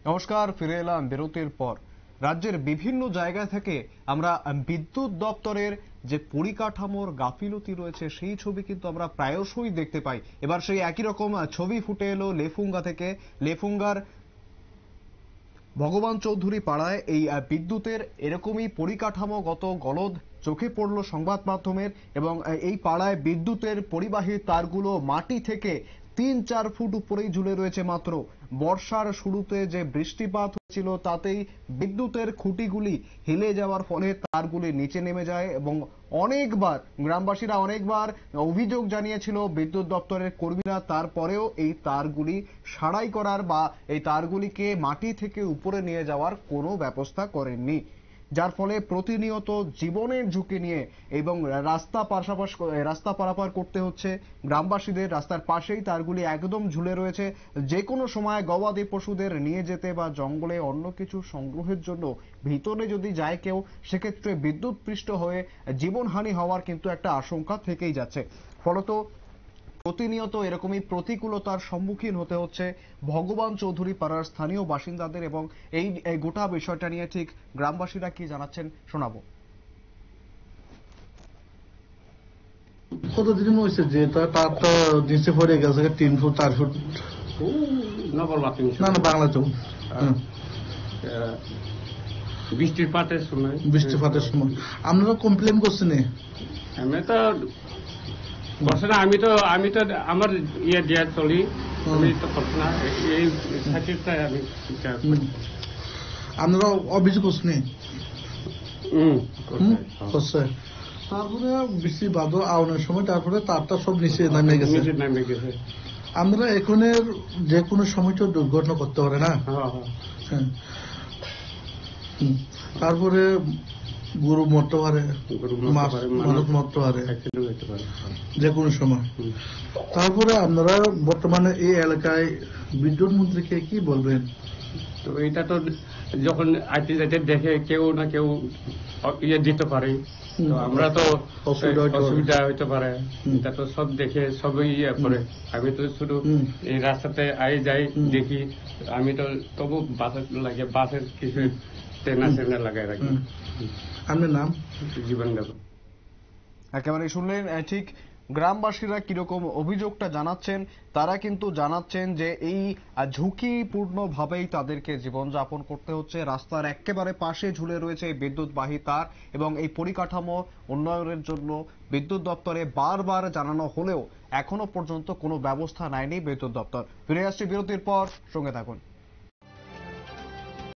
নমস্কার, ফিরে এলাম বিরতির পর। রাজ্যের বিভিন্ন জায়গা থেকে আমরা বিদ্যুৎ দপ্তরের যে পরিকাঠামোর গাফিলতি রয়েছে সেই ছবি কিন্তু আমরা প্রায়শই দেখতে পাই। এবার সেই একই রকম ছবি ফুটে এলো লেফুঙ্গা থেকে। লেফুঙ্গার ভগবান চৌধুরী পাড়ায় এই বিদ্যুতের এরকমই পরিকাঠামোগত গলদ চোখে পড়লো সংবাদ মাধ্যমের। এবং এই পাড়ায় বিদ্যুতের পরিবাহী তারগুলো মাটি থেকে ৩-৪ ফুট উপরেই ঝুলে রয়েছে। মাত্র বর্ষার শুরুতে যে বৃষ্টিপাত হয়েছিল তাতেই বিদ্যুতের খুঁটিগুলি হেলে যাওয়ার ফলে তারগুলি নিচে নেমে যায় এবং গ্রামবাসীরা অনেকবার অভিযোগ জানিয়েছিল বিদ্যুৎ দপ্তরের কর্মীরা, তারপরেও এই তারগুলি সারাই করার বা এই তারগুলিকে মাটি থেকে উপরে নিয়ে যাওয়ার কোনো ব্যবস্থা করেননি, যার ফলে প্রতিনিয়ত জীবনের ঝুঁকি নিয়ে এবং রাস্তা পারাপার করতে হচ্ছে গ্রামবাসীদের। রাস্তার পাশেই তারগুলি একদম ঝুলে রয়েছে। যে কোনো সময় গবাদি পশুদের নিয়ে যেতে বা জঙ্গলে অন্য কিছু সংগ্রহের জন্য ভিতরে যদি যায় কেউ, সেক্ষেত্রে বিদ্যুৎ পৃষ্ঠ হয়ে জীবনহানি হওয়ার কিন্তু একটা আশঙ্কা থেকেই যাচ্ছে। ফলত প্রতিনিয়ত এরকমই প্রতিকূলতার সম্মুখীন হতে হচ্ছে ভগবান চৌধুরী পাড়ার স্থানীয় বাসিন্দাদের। এবং এই গোটা বিষয়টা নিয়ে ঠিক গ্রামবাসীরা কি জানাচ্ছেন শোনাবো। কতদিন হয়েছে যে তারটা নিচে পড়ে গেছে 3 ফুট 4 ফুট? না না বাংলাতেও বৃষ্টিপাতের সময় আপনারা কমপ্লেন করছেন? আমি তো করছি না, আমি তো আমার ইয়ে দিয়া চলি, আমি তো করছি না এই সাইকেলটাই আমি আপনারা অভিযোগ করছেন? করছে। তারপরে বৃষ্টি বাদল আওয়ানোর সময় তারপরে তারটা সব নিচে নামে গেছে। আমরা এখনের যে কোনো সময় তো দুর্ঘটনা করতে পারে না। হ্যাঁ। তারপরে গরু মরতে পারে, মানুষ মরতে পারে যে কোনো সময়। তারপরে আপনারা বর্তমানে এই এলাকায় বিদ্যুৎ মন্ত্রীকে কি বলবেন? তো এটা তো যখন আইতে যাইতে দেখে কেউ না কেউ ইয়ে দিতে পারে, তো আমরা তো অসুবিধা হইতে পারে, এটা তো সব দেখে সবই ইয়ে করে। আমি তো শুধু এই রাস্তাতে যাই দেখি, আমি তো তবু বাসের কিছু ট্রেনা লাগাই রাখি। আপনার নাম? জীবন দেব। একেবারে শুনলেন ঠিক গ্রামবাসীরা কিরকম অভিযোগটা জানাচ্ছেন। তারা কিন্তু জানাচ্ছেন যে এই ঝুঁকিপূর্ণ ভাবেই তাদেরকে জীবনযাপন করতে হচ্ছে। রাস্তার একেবারে পাশে ঝুলে রয়েছে এই বিদ্যুৎবাহী তার এবং এই পরিকাঠামো উন্নয়নের জন্য বিদ্যুৎ দপ্তরে বারবার জানানো হলেও এখনো পর্যন্ত কোনো ব্যবস্থা নেয়নি বিদ্যুৎ দপ্তর। ফিরে আসছি বিরতির পর, সঙ্গে থাকুন।